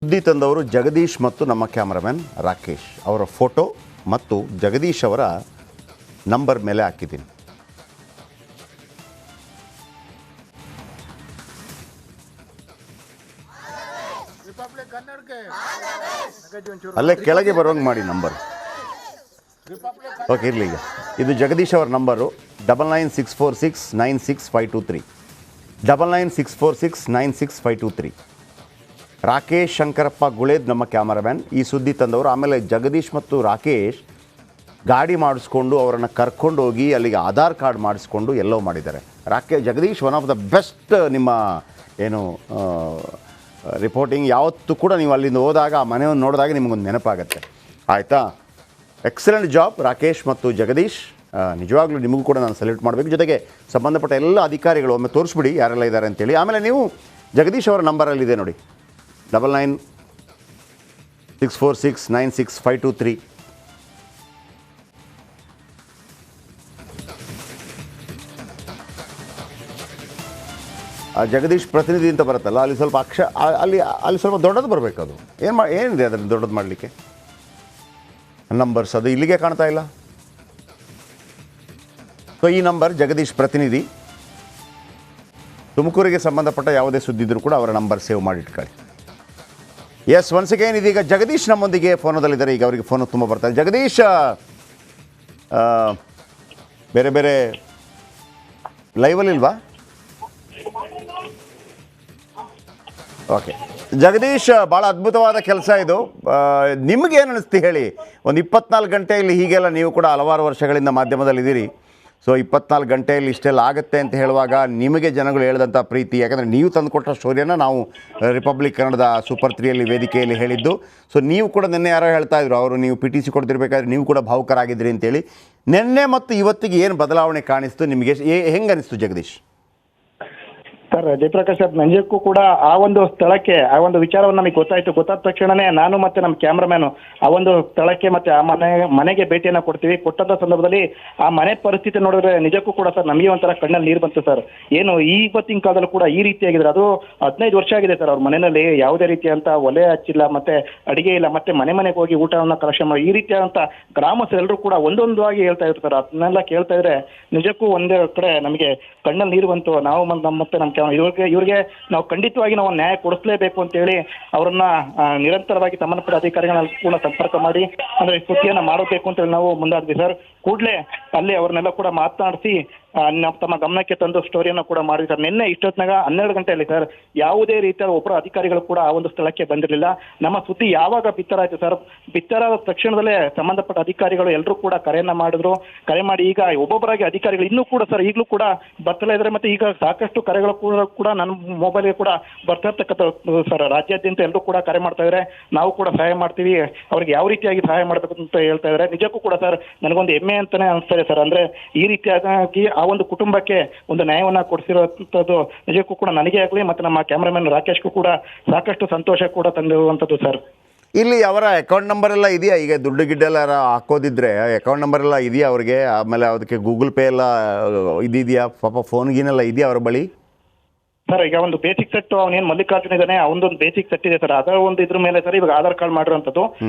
ಸುದ್ದಿ ತಂದವರು ಜಗದೀಶ್ ಮತ್ತು ನಮ್ಮ ಕ್ಯಾಮರಾಮನ್ ರಾಕೇಶ್ ಅವರ ಫೋಟೋ ಮತ್ತು ಜಗದೀಶ್ ಅವರ ನಂಬರ್ ಮೇಲೆ ಹಾಕಿದ್ದೀನಿ. ಅಲ್ಲೇ ಕೆಳಗೆ ಬರೋಂಗೆ ಮಾಡಿ ನಂಬರ್. ಓಕೆ, ಇರಲಿ. ಈಗ ಇದು ಜಗದೀಶ್ ಅವರ ನಂಬರು 9964696523 9964696523. ರಾಕೇಶ್ ಶಂಕರಪ್ಪ ಗುಳೇದ್ ನಮ್ಮ ಕ್ಯಾಮರಾಮ್ಯಾನ್, ಈ ಸುದ್ದಿ ತಂದವರು. ಆಮೇಲೆ ಜಗದೀಶ್ ಮತ್ತು ರಾಕೇಶ್ ಗಾಡಿ ಮಾಡಿಸ್ಕೊಂಡು ಅವರನ್ನು ಕರ್ಕೊಂಡು ಹೋಗಿ ಅಲ್ಲಿಗೆ ಆಧಾರ್ ಕಾರ್ಡ್ ಮಾಡಿಸ್ಕೊಂಡು ಎಲ್ಲೋ ಮಾಡಿದ್ದಾರೆ. Jagadish one of the best ನಿಮ್ಮ ಏನು ರಿಪೋರ್ಟಿಂಗ್. ಯಾವತ್ತೂ ಕೂಡ ನೀವು ಅಲ್ಲಿಂದ ಹೋದಾಗ ಆ ಮನೆಯನ್ನು ನೋಡಿದಾಗ ನಿಮಗೊಂದು ನೆನಪಾಗುತ್ತೆ. ಆಯಿತಾ? ಎಕ್ಸಲೆಂಟ್ ಜಾಬ್ ರಾಕೇಶ್ ಮತ್ತು ಜಗದೀಶ್. ನಿಜವಾಗ್ಲೂ ನಿಮಗೂ ಕೂಡ ನಾನು ಸೆಲೆಕ್ಟ್ ಮಾಡಬೇಕು. ಜೊತೆಗೆ ಸಂಬಂಧಪಟ್ಟ ಎಲ್ಲ ಅಧಿಕಾರಿಗಳು ಒಮ್ಮೆ ತೋರಿಸ್ಬಿಡಿ ಯಾರೆಲ್ಲ ಇದ್ದಾರೆ ಅಂತೇಳಿ. ಆಮೇಲೆ ನೀವು ಜಗದೀಶ್ ಅವರ ನಂಬರಲ್ಲಿದೆ ನೋಡಿ, 9964696523. ಆ ಜಗದೀಶ್ ಪ್ರತಿನಿಧಿ ಅಂತ ಬರುತ್ತಲ್ಲ, ಅಲ್ಲಿ ಸ್ವಲ್ಪ ಅಲ್ಲಿ ಸ್ವಲ್ಪ ದೊಡ್ಡದು ಬರಬೇಕು. ಅದು ಏನಿದೆ ಅದನ್ನು ದೊಡ್ಡದು ಮಾಡಲಿಕ್ಕೆ ನಂಬರ್ಸ್? ಅದು ಇಲ್ಲಿಗೆ ಕಾಣ್ತಾ ಇಲ್ಲ. ಸೊ ಈ ನಂಬರ್ ಜಗದೀಶ್ ಪ್ರತಿನಿಧಿ. ತುಮಕೂರಿಗೆ ಸಂಬಂಧಪಟ್ಟ ಯಾವುದೇ ಸುದ್ದಿ ಇದ್ದರೂ ಕೂಡ ಅವರ ನಂಬರ್ ಸೇವ್ ಮಾಡಿಟ್ಕೊಳ್ಳಿ. ಎಸ್, ಒನ್ಸ್ ಅಗೇನ್ ಇದೀಗ ಜಗದೀಶ್ ನಮ್ಮೊಂದಿಗೆ ಫೋನದಲ್ಲಿದ್ದಾರೆ. ಈಗ ಅವರಿಗೆ ಫೋನು ತುಂಬ ಬರ್ತಾರೆ. ಜಗದೀಶ್, ಬೇರೆ ಬೇರೆ ಲೈವಲ್ಲಿಲ್ವಾ? ಓಕೆ ಜಗದೀಶ್, ಭಾಳ ಅದ್ಭುತವಾದ ಕೆಲಸ ಇದು. ನಿಮಗೇನು ಅನ್ನಿಸ್ತು ಹೇಳಿ? ಒಂದು 24 ಗಂಟೆಯಲ್ಲಿ ಹೀಗೆಲ್ಲ ನೀವು ಕೂಡ ಹಲವಾರು ವರ್ಷಗಳಿಂದ ಮಾಧ್ಯಮದಲ್ಲಿದ್ದೀರಿ. ಸೊ 24 ಗಂಟೆಯಲ್ಲಿ ಇಷ್ಟೆಲ್ಲ ಆಗುತ್ತೆ ಅಂತ ಹೇಳುವಾಗ ನಿಮಗೆ ಜನಗಳು ಹೇಳಿದಂಥ ಪ್ರೀತಿ, ಯಾಕಂದರೆ ನೀವು ತಂದುಕೊಟ್ಟ ಸ್ಟೋರಿಯನ್ನು ನಾವು ರಿಪಬ್ಲಿಕ್ ಕನ್ನಡದ ಸೂಪರ್ 3ಯಲ್ಲಿ ವೇದಿಕೆಯಲ್ಲಿ ಹೇಳಿದ್ದು. ಸೊ ನೀವು ಕೂಡ ನಿನ್ನೆ ಯಾರೋ ಹೇಳ್ತಾಯಿದ್ರು, ಅವರು ನೀವು PTC ಕೊಡ್ತಿರ್ಬೇಕಾದ್ರೆ ನೀವು ಕೂಡ ಭಾವುಕರಾಗಿದ್ರಿ ಅಂತೇಳಿ. ನಿನ್ನೆ ಮತ್ತು ಇವತ್ತಿಗೆ ಏನು ಬದಲಾವಣೆ ಕಾಣಿಸ್ತು ನಿಮಗೆ? ಹೆಂಗೆ ಅನಿಸ್ತು ಜಗದೀಶ್? ಸರ್, ಜಯಪ್ರಕಾಶ್ ಸರ್, ನಿಜಕ್ಕೂ ಕೂಡ ಆ ಒಂದು ಸ್ಥಳಕ್ಕೆ ಆ ಒಂದು ವಿಚಾರವನ್ನು ನಮಗೆ ಗೊತ್ತಾದ ತಕ್ಷಣನೇ ನಾನು ಮತ್ತೆ ನಮ್ಮ ಕ್ಯಾಮ್ರಾಮ್ಯಾನು ಆ ಒಂದು ಸ್ಥಳಕ್ಕೆ ಮತ್ತೆ ಆ ಮನೆಗೆ ಭೇಟಿಯನ್ನು ಕೊಡ್ತೀವಿ. ಕೊಟ್ಟಂತ ಸಂದರ್ಭದಲ್ಲಿ ಆ ಮನೆ ಪರಿಸ್ಥಿತಿ ನೋಡಿದ್ರೆ ನಿಜಕ್ಕೂ ಕೂಡ ಸರ್ ನಮಗೆ ಒಂಥರ ಕಣ್ಣಲ್ಲಿ ನೀರು ಬಂತು ಸರ್. ಏನು ಇವತ್ತಿನ ಕಾಲದಲ್ಲೂ ಕೂಡ ಈ ರೀತಿಯಾಗಿದ್ರೆ, ಅದು 15 ವರ್ಷ ಆಗಿದೆ ಸರ್ ಅವ್ರ ಮನೆಯಲ್ಲಿ ಯಾವುದೇ ರೀತಿಯಂತ ಒಲೆ ಹಚ್ಚಿಲ್ಲ, ಮತ್ತೆ ಅಡಿಗೆ ಇಲ್ಲ, ಮತ್ತೆ ಮನೆಗೆ ಹೋಗಿ ಊಟವನ್ನು ಕಲೆಕ್ಷನ್ ಮಾಡಿ ಈ ರೀತಿಯಾದಂಥ ಗ್ರಾಮಸ್ಥರೆಲ್ಲರೂ ಕೂಡ ಒಂದೊಂದಾಗಿ ಹೇಳ್ತಾ ಇರ್ತಾರೆ ಸರ್. ಅದನ್ನೆಲ್ಲ ಕೇಳ್ತಾ ಇದ್ರೆ ನಿಜಕ್ಕೂ ಒಂದೇ ಕಡೆ ನಮಗೆ ಕಣ್ಣಲ್ಲಿ ನೀರು ಬಂತು. ನಾವು ಮತ್ತೆ ನಮ್ಮ ಇವ್ರಿಗೆ ನಾವು ಖಂಡಿತವಾಗಿ ನಾವು ನ್ಯಾಯ ಕೊಡಿಸಲೇಬೇಕು ಅಂತೇಳಿ ಅವರನ್ನ ನಿರಂತರವಾಗಿ ಸಂಬಂಧಪಟ್ಟ ಅಧಿಕಾರಿಗಳನ್ನ ಕೂಡ ಸಂಪರ್ಕ ಮಾಡಿ ಅಂದ್ರೆ ಸುದ್ದಿಯನ್ನ ಮಾಡಬೇಕು ಅಂತೇಳಿ ನಾವು ಮುಂದಾದ್ವಿ ಸರ್. ಕೂಡಲೇ ಅಲ್ಲಿ ಅವ್ರನ್ನೆಲ್ಲ ಕೂಡ ಮಾತನಾಡಿಸಿ ತಮ್ಮ ಗಮನಕ್ಕೆ ತಂದು ಸ್ಟೋರಿಯನ್ನು ಕೂಡ ಮಾಡಿದ್ವಿ ಸರ್. ನಿನ್ನೆ ಇಷ್ಟೊತ್ತಿನಾಗ 12 ಗಂಟೆಯಲ್ಲಿ ಸರ್ ಯಾವುದೇ ರೀತಿಯ ಒಬ್ಬರು ಅಧಿಕಾರಿಗಳು ಕೂಡ ಆ ಒಂದು ಸ್ಥಳಕ್ಕೆ ಬಂದಿರಲಿಲ್ಲ. ನಮ್ಮ ಸುದ್ದಿ ಯಾವಾಗ ಬಿತ್ತರಾಯ್ತು ಸರ್, ಬಿತ್ತರಾದ ತಕ್ಷಣದಲ್ಲೇ ಸಂಬಂಧಪಟ್ಟ ಅಧಿಕಾರಿಗಳು ಎಲ್ಲರೂ ಕೂಡ ಕರೆಯನ್ನ ಮಾಡಿದ್ರು. ಕರೆ ಮಾಡಿ ಈಗ ಒಬ್ಬೊಬ್ಬರಾಗಿ ಅಧಿಕಾರಿಗಳು ಇನ್ನೂ ಕೂಡ ಸರ್ ಈಗಲೂ ಕೂಡ ಬರ್ತಾ ಇದ್ದಾರೆ. ಮತ್ತೆ ಈಗ ಸಾಕಷ್ಟು ಕರೆಗಳು ಕೂಡ ನನ್ನ ಮೊಬೈಲ್ಗೆ ಕೂಡ ಬರ್ತಾ ಇರ್ತಕ್ಕಂಥ ಸರ್. ರಾಜ್ಯಾದ್ಯಂತ ಎಲ್ಲರೂ ಕೂಡ ಕರೆ ಮಾಡ್ತಾ ಇದ್ದಾರೆ, ನಾವು ಕೂಡ ಸಹಾಯ ಮಾಡ್ತೀವಿ, ಅವ್ರಿಗೆ ಯಾವ ರೀತಿಯಾಗಿ ಸಹಾಯ ಮಾಡಬೇಕು ಅಂತ ಹೇಳ್ತಾ ಇದ್ದಾರೆ. ನಿಜಕ್ಕೂ ಕೂಡ ಸರ್ ನನಗೊಂದು ಹೆಮ್ಮೆ ಅಂತಾನೆ ಅನಿಸ್ತಾ ಇದೆ ಸರ್. ಅಂದ್ರೆ ಈ ರೀತಿಯಾಗಿ ಆ ಒಂದು ಕುಟುಂಬಕ್ಕೆ ಒಂದು ನ್ಯಾಯವನ್ನ ಕೊಡಿಸಿರುವಂಥದ್ದು ನಿಜಕ್ಕೂ ಕೂಡ ನನಗೆ ಆಗಲಿ ಮತ್ತೆ ನಮ್ಮ ಕ್ಯಾಮ್ರಾಮನ್ ರಾಕೇಶ್ಗೂ ಕೂಡ ಸಾಕಷ್ಟು ಸಂತೋಷ ಕೂಡ ತಂದಿರುವಂಥದ್ದು ಸರ್. ಇಲ್ಲಿ ಅವರ ಅಕೌಂಟ್ ನಂಬರ್ ಎಲ್ಲ ಇದೆಯಾ? ಈಗ ದುಡ್ಡು ಗಿಡ್ಡೆಲ್ಲ ಹಾಕೋದಿದ್ರೆ ಅಕೌಂಟ್ ನಂಬರ್ ಎಲ್ಲ ಇದೆಯಾ ಅವ್ರಿಗೆ? ಆಮೇಲೆ ಅದಕ್ಕೆ ಗೂಗಲ್ ಪೇ ಎಲ್ಲ ಇದೆಯಾ? ಪಾಪ ಫೋನ್ಗಿನೆಲ್ಲ ಇದೆಯಾ ಅವ್ರ ಬಳಿ? ಸರ್ ಈಗ ಒಂದು ಬೇಸಿಕ್ ಸೆಟ್ ಅವನೇನು ಮಲ್ಲಿಕಾರ್ಜುನ್ ಇದ್ದಾನೆ, ಅವನದೊಂದು ಬೇಸಿಕ್ ಸೆಟ್ ಇದೆ ಸರ್. ಅದರ ಒಂದು ಇದ್ರ ಮೇಲೆ ಸರ್ ಇವಾಗ ಆಧಾರ್ ಕಾರ್ಡ್ ಮಾಡಿರುವಂಥದ್ದು.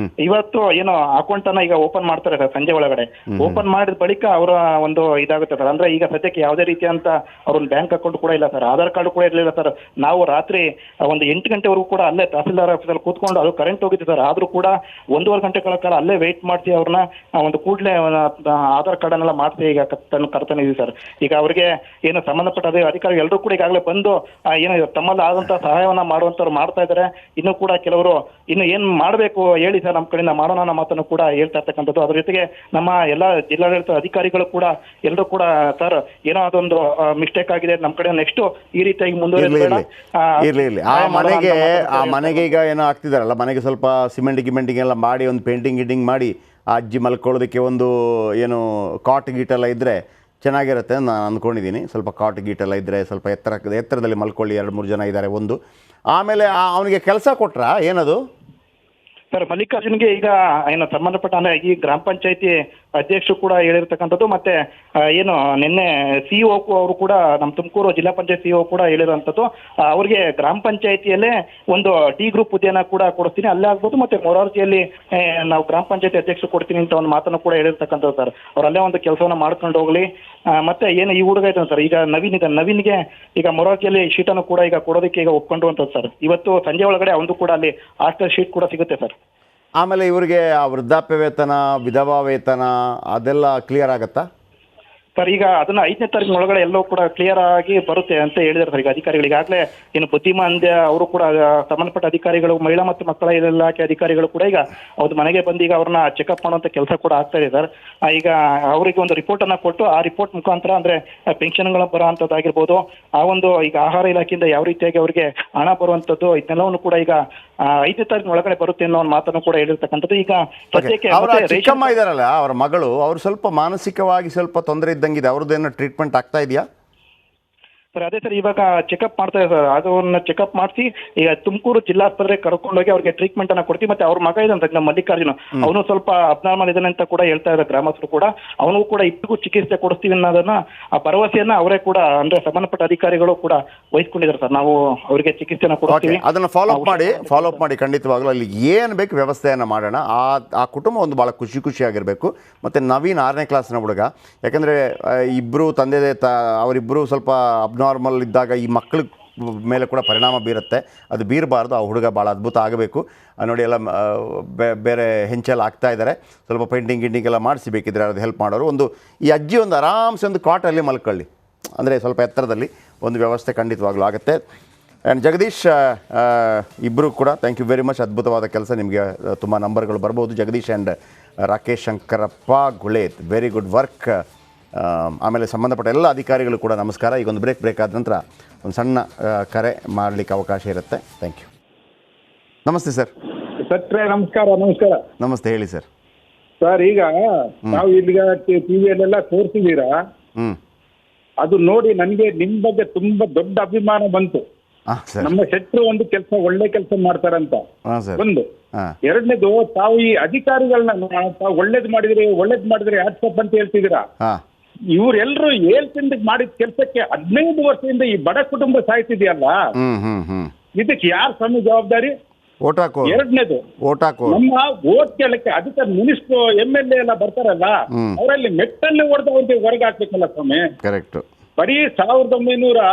ಇವತ್ತು ಏನೋ ಅಕೌಂಟ್ ಅನ್ನ ಈಗ ಓಪನ್ ಮಾಡ್ತಾರೆ ಸರ್ ಸಂಜೆ ಒಳಗಡೆ. ಓಪನ್ ಮಾಡಿದ ಬಳಿಕ ಅವರ ಒಂದು ಇದಾಗುತ್ತೆ ಸರ್. ಅಂದ್ರೆ ಈಗ ಸದ್ಯಕ್ಕೆ ಯಾವುದೇ ರೀತಿಯಂತ ಅವ್ರೊಂದು ಬ್ಯಾಂಕ್ ಅಕೌಂಟ್ ಕೂಡ ಇಲ್ಲ ಸರ್, ಆಧಾರ್ ಕಾರ್ಡ್ ಕೂಡ ಇರಲಿಲ್ಲ ಸರ್. ನಾವು ರಾತ್ರಿ ಒಂದು 8 ಗಂಟೆವರೆಗೂ ಕೂಡ ಅಲ್ಲೇ ತಹಸೀಲ್ದಾರ್ ಆಫೀಸಲ್ಲಿ ಕೂತ್ಕೊಂಡು, ಅದು ಕರೆಂಟ್ ಹೋಗಿತ್ತು ಸರ್, ಆದ್ರೂ ಕೂಡ 1.5 ಗಂಟೆಗಳ ಕಾಲ ಅಲ್ಲೇ ವೆಯ್ಟ್ ಮಾಡ್ತೀವಿ. ಅವ್ರನ್ನ ಒಂದು ಕೂಡಲೇ ಆಧಾರ್ ಕಾರ್ಡ್ ಅನ್ನೆಲ್ಲ ಮಾಡ್ತೀವಿ ಈಗ ಕರ್ತಾನೆ ಇದೀವಿ ಸರ್. ಈಗ ಅವ್ರಿಗೆ ಏನು ಸಂಬಂಧಪಟ್ಟ ಅಧಿಕಾರಿ ಎಲ್ಲರೂ ಕೂಡ ಈಗಾಗಲೇ ಬಂದು ಏನು ತಮ್ಮಲ್ಲಿ ಆದಂತಹ ಸಹಾಯವನ್ನ ಮಾಡುವಂತವ್ರು ಮಾಡ್ತಾ ಇದ್ದಾರೆ. ಇನ್ನು ಕೂಡ ಕೆಲವರು ಇನ್ನು ಏನ್ ಮಾಡಬೇಕು ಹೇಳಿ ಸರ್, ನಮ್ಮ ಕಡೆಯಿಂದ ಮಾಡೋಣ ಅನ್ನೋ ಮಾತನ್ನು ಕೂಡ ಹೇಳ್ತಾ ಇರ್ತಕ್ಕಂಥದ್ದು. ಅದ್ರ ಜೊತೆಗೆ ನಮ್ಮ ಎಲ್ಲ ಜಿಲ್ಲಾಡಳಿತ ಅಧಿಕಾರಿಗಳು ಕೂಡ ಎಲ್ಲರೂ ಕೂಡ ಸರ್ ಏನೋ ಅದೊಂದು ಮಿಸ್ಟೇಕ್ ಆಗಿದೆ, ನಮ್ಮ ಕಡೆ ನೆಕ್ಸ್ಟ್ ಈ ರೀತಿಯಾಗಿ ಮುಂದುವರಿಲಿ. ಆ ಮನೆಗೆ ಈಗ ಏನೋ ಆಗ್ತಿದಾರಲ್ಲ, ಮನೆಗೆ ಸ್ವಲ್ಪ ಸಿಮೆಂಟಿಂಗ್ ಎಲ್ಲ ಮಾಡಿ ಒಂದು ಪೇಂಟಿಂಗ್ ಮಾಡಿ ಆ ಅಜ್ಜಿ ಮಲ್ಕೊಳ್ಳೋದಕ್ಕೆ ಒಂದು ಏನು ಕಾಟ್ ಗೀಟೆಲ್ಲ ಇದ್ದರೆ ಚೆನ್ನಾಗಿರುತ್ತೆ ನಾನು ಅಂದ್ಕೊಂಡಿದ್ದೀನಿ. ಸ್ವಲ್ಪ ಕಾಟ್ ಗೀಟೆಲ್ಲ ಇದ್ದರೆ ಸ್ವಲ್ಪ ಎತ್ತರದಲ್ಲಿ ಮಲ್ಕೊಳ್ಳಿ. 2-3 ಜನ ಇದ್ದಾರೆ ಒಂದು. ಆಮೇಲೆ ಅವನಿಗೆ ಕೆಲಸ ಕೊಟ್ರಾ ಏನದು? ಸರ್ ಮಲ್ಲಿಕಾರ್ಜುನ್ಗೆ ಈಗ ಏನು ಸಂಬಂಧಪಟ್ಟ ಅಂದ್ರೆ ಈ ಗ್ರಾಮ ಪಂಚಾಯತಿ ಅಧ್ಯಕ್ಷರು ಕೂಡ ಹೇಳಿರ್ತಕ್ಕಂಥದ್ದು. ಮತ್ತೆ ಏನು ನಿನ್ನೆ ಸಿಇಒ ಅವರು ಕೂಡ ನಮ್ಮ ತುಮಕೂರು ಜಿಲ್ಲಾ ಪಂಚಾಯತ್ ಸಿಇಒ ಕೂಡ ಹೇಳಿರುವಂಥದ್ದು, ಅವ್ರಿಗೆ ಗ್ರಾಮ ಪಂಚಾಯತಿಯಲ್ಲೇ ಒಂದು ಡಿ ಗ್ರೂಪ್ ಹುದ್ದೆನ ಕೂಡ ಕೊಡ್ತೀನಿ, ಅಲ್ಲೇ ಆಗ್ಬೋದು, ಮತ್ತೆ ಮೊರಾರ್ಜಿಯಲ್ಲಿ ನಾವು ಗ್ರಾಮ ಪಂಚಾಯತಿ ಅಧ್ಯಕ್ಷರು ಕೊಡ್ತೀನಿ ಅಂತ ಒಂದು ಮಾತನ್ನು ಕೂಡ ಹೇಳಿರ್ತಕ್ಕಂಥದ್ದು ಸರ್. ಅವರಲ್ಲೇ ಒಂದು ಕೆಲಸವನ್ನ ಮಾಡ್ಕೊಂಡು ಹೋಗ್ಲಿ. ಮತ್ತೆ ಏನು ಈ ಹುಡುಗ ಇದ್ದಾನೆ ಸರ್, ಈಗ ನವೀನ್ಗೆ ಈಗ ಮೊರಾರ್ಜಿಯಲ್ಲಿ ಶೀಟನ್ನು ಕೂಡ ಈಗ ಕೊಡೋದಕ್ಕೆ ಈಗ ಒಪ್ಕೊಂಡಿರುವಂಥದ್ದು ಸರ್. ಇವತ್ತು ಸಂಜೆ ಒಳಗಡೆ ಅವನು ಕೂಡ ಅಲ್ಲಿ ಹಾಸ್ಟೆಲ್ ಶೀಟ್ ಕೂಡ ಸಿಗುತ್ತೆ ಸರ್. ಆಮೇಲೆ ಇವರಿಗೆ ವೃದ್ಧಾಪ್ಯ ವೇತನ, ವಿಧವಾ ವೇತನ ಅದೆಲ್ಲ ಕ್ಲಿಯರ್ ಆಗುತ್ತಾ ಸರ್? ಈಗ ಅದನ್ನ 5ನೇ ತಾರೀಕಿನ ಒಳಗಡೆ ಎಲ್ಲವೂ ಕೂಡ ಕ್ಲಿಯರ್ ಆಗಿ ಬರುತ್ತೆ ಅಂತ ಹೇಳಿದ್ದಾರೆ ಸರ್. ಈಗ ಅಧಿಕಾರಿಗಳು ಈಗಾಗಲೇ ಏನು ಬುದ್ಧಿಮಾಂದ್ಯ ಅವರು ಕೂಡ ಸಂಬಂಧಪಟ್ಟ ಅಧಿಕಾರಿಗಳು, ಮಹಿಳಾ ಮತ್ತು ಮಕ್ಕಳ ಇಲಾಖೆ ಅಧಿಕಾರಿಗಳು ಕೂಡ ಈಗ ಅವ್ರ ಮನೆಗೆ ಬಂದು ಈಗ ಅವ್ರನ್ನ ಚೆಕಪ್ ಮಾಡುವಂತ ಕೆಲಸ ಕೂಡ ಆಗ್ತಾ ಇದೆ ಸರ್. ಈಗ ಅವರಿಗೆ ಒಂದು ರಿಪೋರ್ಟ್ ಅನ್ನ ಕೊಟ್ಟು ಆ ರಿಪೋರ್ಟ್ ಮುಖಾಂತರ ಅಂದ್ರೆ ಪೆನ್ಷನ್ಗಳು ಬರುವಂತದ್ದಾಗಿರ್ಬೋದು, ಆ ಒಂದು ಈಗ ಆಹಾರ ಇಲಾಖೆಯಿಂದ ಯಾವ ರೀತಿಯಾಗಿ ಅವರಿಗೆ ಹಣ ಬರುವಂತದ್ದು, ಇದನ್ನೆಲ್ಲವನ್ನು ಕೂಡ ಈಗ 5ನೇ ತಾರೀಕಿನ ಒಳಗಡೆ ಬರುತ್ತೆ ಅನ್ನೋ ಒಂದು ಮಾತನ್ನು ಕೂಡ ಹೇಳಿರ್ತಕ್ಕಂಥದ್ದು. ಈಗ ಸದ್ಯಕ್ಕೆ ಅವರ ಚಿಕ್ಕಮ್ಮ ಇದಾರಲ್ಲ, ಅವರ ಮಗಳು, ಅವ್ರು ಸ್ವಲ್ಪ ಮಾನಸಿಕವಾಗಿ ಸ್ವಲ್ಪ ತೊಂದರೆ ಇದ್ದಂಗಿದೆ, ಅವ್ರದ್ದೇನೋ ಟ್ರೀಟ್ಮೆಂಟ್ ಆಗ್ತಾ ಇದೆಯಾ ಸರ್? ಅದೇ ಸರ್, ಇವಾಗ ಚೆಕಪ್ ಮಾಡ್ತಾ ಇದೆ ಸರ್. ಅದನ್ನ ಚೆಕಪ್ ಮಾಡಿಸಿ ಈಗ ತುಮಕೂರು ಜಿಲ್ಲಾಸ್ಪತ್ರೆಗೆ ಕರ್ಕೊಂಡೋಗಿ ಅವ್ರಿಗೆ ಟ್ರೀಟ್ಮೆಂಟ್ ಅನ್ನ ಕೊಡ್ತೀವಿ. ಮತ್ತೆ ಅವ್ರ ಮಗ ಇದ್ದಾನೆ ಸರ್, ನಮ್ಮ ಮಲ್ಲಿಕಾರ್ಜುನ, ಅವನು ಸ್ವಲ್ಪ ಅಬ್ನಾರ್ಮಲ್ ಇದ್ದಾನೆ ಅಂತ ಕೂಡ ಹೇಳ್ತಾ ಇದ್ದಾರೆ ಗ್ರಾಮಸ್ಥರು ಕೂಡ. ಅವನಿಗೂ ಕೂಡ ಇಬ್ಬರಿಗೂ ಚಿಕಿತ್ಸೆ ಕೊಡಿಸ್ತೀವಿ ಅನ್ನೋದನ್ನ ಆ ಭರವಸೆಯನ್ನ ಅವರೇ ಕೂಡ ಅಂದ್ರೆ ಸಂಬಂಧಪಟ್ಟ ಅಧಿಕಾರಿಗಳು ಕೂಡ ವಹಿಸ್ಕೊಂಡಿದ್ದಾರೆ ಸರ್. ನಾವು ಅವರಿಗೆ ಚಿಕಿತ್ಸೆನ ಕೊಡ್ತೀವಿ, ಅದನ್ನ ಫಾಲೋ ಅಪ್ ಮಾಡಿ ಖಂಡಿತವಾಗ್ಲೂ ಅಲ್ಲಿ ಏನು ಬೇಕು ವ್ಯವಸ್ಥೆಯನ್ನು ಮಾಡೋಣ. ಆ ಕುಟುಂಬ ಒಂದು ಭಾಳ ಖುಷಿಯಾಗಿರಬೇಕು. ಮತ್ತು ನವೀನ್ 6ನೇ ಕ್ಲಾಸ್ನ ಹುಡುಗ, ಯಾಕಂದರೆ ಇಬ್ಬರು ಅವರಿಬ್ಬರು ಸ್ವಲ್ಪ ಅಬ್ನಾರ್ಮಲ್ ಇದ್ದಾಗ ಈ ಮಕ್ಕಳ ಮೇಲೆ ಕೂಡ ಪರಿಣಾಮ ಬೀರುತ್ತೆ, ಅದು ಬೀರಬಾರ್ದು. ಆ ಹುಡುಗ ಭಾಳ ಅದ್ಭುತ ಆಗಬೇಕು. ನೋಡಿ ಎಲ್ಲ ಬೇರೆ ಹೆಂಚೆಲ್ಲ ಆಗ್ತಾ ಇದ್ದಾರೆ, ಸ್ವಲ್ಪ ಪೇಂಟಿಂಗ್ ಎಲ್ಲ ಮಾಡಿಸಿ ಬೇಕಿದ್ರೆ ಅದು ಹೆಲ್ಪ್ ಮಾಡೋರು. ಈ ಅಜ್ಜಿ ಒಂದು ಆರಾಮ್ಸೆ ಒಂದು ಕಾಟಲ್ಲಿ ಮಲ್ಕೊಳ್ಳಿ, ಅಂದರೆ ಸ್ವಲ್ಪ ಎತ್ತರದಲ್ಲಿ ಒಂದು ವ್ಯವಸ್ಥೆ ಖಂಡಿತವಾಗ್ಲೂ ಆಗುತ್ತೆ. ಆ್ಯಂಡ್ ಜಗದೀಶ್ ಇಬ್ಬರು ಕೂಡ ಥ್ಯಾಂಕ್ ಯು ವೆರಿ ಮಚ್, ಅದ್ಭುತವಾದ ಕೆಲಸ. ನಿಮಗೆ ತುಂಬ ನಂಬರ್ಗಳು ಬರ್ಬೋದು. ಜಗದೀಶ್ ಆ್ಯಂಡ್ ರಾಕೇಶ್ ಶಂಕರಪ್ಪ ಗುಳೇತ್, ವೆರಿ ಗುಡ್ ವರ್ಕ್. ಆಮೇಲೆ ಸಂಬಂಧಪಟ್ಟ ಎಲ್ಲ ಅಧಿಕಾರಿಗಳು ಕೂಡ ನಮಸ್ಕಾರ. ಈಗ ಒಂದು ಬ್ರೇಕ್ ಆದ ನಂತರ ಒಂದು ಸಣ್ಣ ಕರೆ ಮಾಡಲಿಕ್ಕೆ ಅವಕಾಶ ಇರುತ್ತೆ. Thank you. ನಮಸ್ತೆ ಸರ್. ನಮಸ್ಕಾರ. ನಮಸ್ತೆ, ಹೇಳಿ ಸರ್. ಸರ್, ಈಗ ನಾವು ಇಲ್ಲಿಗ ಟಿವಿಯಲ್ಲೆಲ್ಲ ತೋರಿಸಿದೀರಾ, ಅದು ನೋಡಿ ನನಗೆ ನಿಮ್ ಬಗ್ಗೆ ತುಂಬಾ ದೊಡ್ಡ ಅಭಿಮಾನ ಬಂತು. ನಮ್ಮ ಶೆಟ್ರು ಒಂದು ಒಳ್ಳೆ ಕೆಲಸ ಮಾಡ್ತಾರಂತ ಒಂದು. ಎರಡನೇದು, ತಾವು ಈ ಅಧಿಕಾರಿಗಳನ್ನ ತಾವು ಒಳ್ಳೇದ್ ಮಾಡಿದ್ರೆ ಹ್ಯಾಟ್ಸಪ್ ಅಂತ ಹೇಳ್ತಿದ್ದೀರಾ. ಇವ್ರೆಲ್ರು ಹೇಳ್ತಿಂದ ಮಾಡಿದ ಕೆಲಸಕ್ಕೆ 15 ವರ್ಷದಿಂದ ಈ ಬಡ ಕುಟುಂಬ ಸಾಯ್ತಿದೆಯಲ್ಲ, ಇದಕ್ಕೆ ಯಾರು ಸಣ್ಣ ಜವಾಬ್ದಾರಿ? ಎರಡನೇದು, ನಮ್ಮ ಓಟ್ ಕೇಳಕ್ಕೆ ಅದಕ್ಕೆ ಮಿನಿಸ್ಟ್ರು MLA ಎಲ್ಲ ಬರ್ತಾರಲ್ಲ, ಅವರಲ್ಲಿ ಮೆಟ್ಟಲ್ಲಿ ಹೊಡೆದು ಅವ್ರಿಗೆ ಹೊರಗೆ ಹಾಕ್ಬೇಕಲ್ಲ ಸ್ವಾಮಿ. ಕರೆಕ್ಟ್. ಬರೀ 1900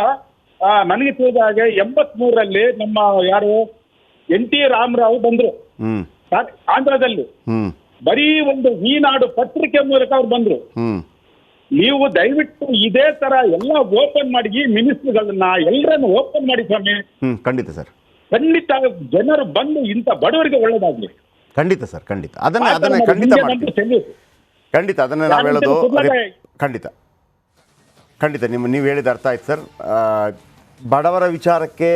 ನನಗೆ ತಿಳಿದ ಹಾಗೆ 83ರಲ್ಲಿ ನಮ್ಮ ಯಾರು NT ರಾಮರಾವ್ ಬಂದ್ರು ಆಂಧ್ರದಲ್ಲಿ. ಬರೀ ಒಂದು ಈನಾಡು ಪತ್ರಿಕೆ ಮೂಲಕ ಅವ್ರು ಬಂದ್ರು. ನೀವು ದಯವಿಟ್ಟು ಇದೇ ತರ ಎಲ್ಲ ಓಪನ್ ಮಾಡಿ, ಈ ಮಿನಿಸ್ಟರ್ಗಳನ್ನ ಎಲ್ಲರನ್ನು ಓಪನ್ ಮಾಡಿ ಸ್ವಾಮಿ. ಖಂಡಿತ ಸರ್, ಖಂಡಿತ ಜನರು ಬಂದು ಇಂಥ ಬಡವರಿಗೆ ಒಳ್ಳೇದಾಗ್ಲಿ. ಖಂಡಿತ ಸರ್, ಖಂಡಿತ ಅದನ್ನ ಖಂಡಿತ ಅದನ್ನ ನಾವು ಹೇಳೋದು ಖಂಡಿತ ನೀವು ಹೇಳಿದ ಅರ್ಥ ಆಯ್ತು ಸರ್. ಬಡವರ ವಿಚಾರಕ್ಕೆ,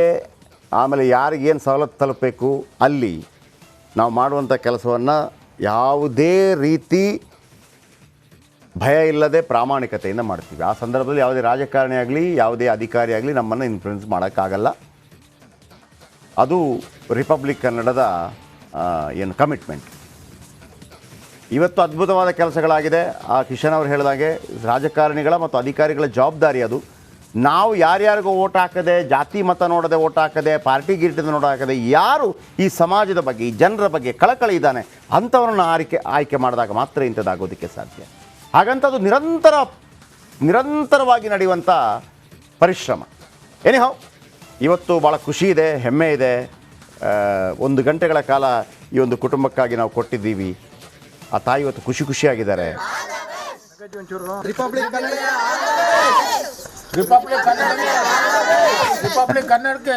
ಆಮೇಲೆ ಯಾರಿಗೇನು ಸವಲತ್ತು ತಲುಪಬೇಕು ಅಲ್ಲಿ ನಾವು ಮಾಡುವಂಥ ಕೆಲಸವನ್ನು ಯಾವುದೇ ರೀತಿ ಭಯ ಇಲ್ಲದೆ ಪ್ರಾಮಾಣಿಕತೆಯಿಂದ ಮಾಡ್ತೀವಿ. ಆ ಸಂದರ್ಭದಲ್ಲಿ ಯಾವುದೇ ರಾಜಕಾರಣಿ ಆಗಲಿ, ಯಾವುದೇ ಅಧಿಕಾರಿ ಆಗಲಿ ನಮ್ಮನ್ನು ಇನ್ಫ್ಲುಯೆನ್ಸ್ ಮಾಡೋಕ್ಕಾಗಲ್ಲ. ಅದು ರಿಪಬ್ಲಿಕ್ ಕನ್ನಡದ ಏನು ಕಮಿಟ್ಮೆಂಟ್. ಇವತ್ತು ಅದ್ಭುತವಾದ ಕೆಲಸಗಳಾಗಿದೆ. ಆ ಕಿಶನ್ ಅವರು ಹೇಳಿದಾಗೆ ರಾಜಕಾರಣಿಗಳ ಮತ್ತು ಅಧಿಕಾರಿಗಳ ಜವಾಬ್ದಾರಿ ಅದು. ನಾವು ಯಾರ್ಯಾರಿಗೂ ಓಟ್ ಹಾಕದೆ, ಜಾತಿ ಮತ ನೋಡದೆ ಓಟ್ ಹಾಕದೆ, ಪಾರ್ಟಿ ಗಿರ್ಟಿದ ಹಾಕದೆ, ಯಾರು ಈ ಸಮಾಜದ ಬಗ್ಗೆ, ಈ ಜನರ ಬಗ್ಗೆ ಕಳಕಳಿ ಇದ್ದಾನೆ ಅಂಥವ್ರನ್ನ ಆಯ್ಕೆ ಮಾಡಿದಾಗ ಮಾತ್ರ ಇಂಥದ್ದಾಗೋದಕ್ಕೆ ಸಾಧ್ಯ. ಹಾಗಂತದ್ದು ನಿರಂತರವಾಗಿ ನಡೆಯುವಂಥ ಪರಿಶ್ರಮ. ಎನಿಹೌ, ಇವತ್ತು ಭಾಳ ಖುಷಿ ಇದೆ, ಹೆಮ್ಮೆ ಇದೆ. 1 ಗಂಟೆಗಳ ಕಾಲ ಈ ಒಂದು ಕುಟುಂಬಕ್ಕಾಗಿ ನಾವು ಕೊಟ್ಟಿದ್ದೀವಿ. ಆ ತಾಯಿ ಇವತ್ತು ಖುಷಿಯಾಗಿದ್ದಾರೆ. ರಿಪಬ್ಲಿಕ್ ಕನ್ನಡಕ್ಕೆ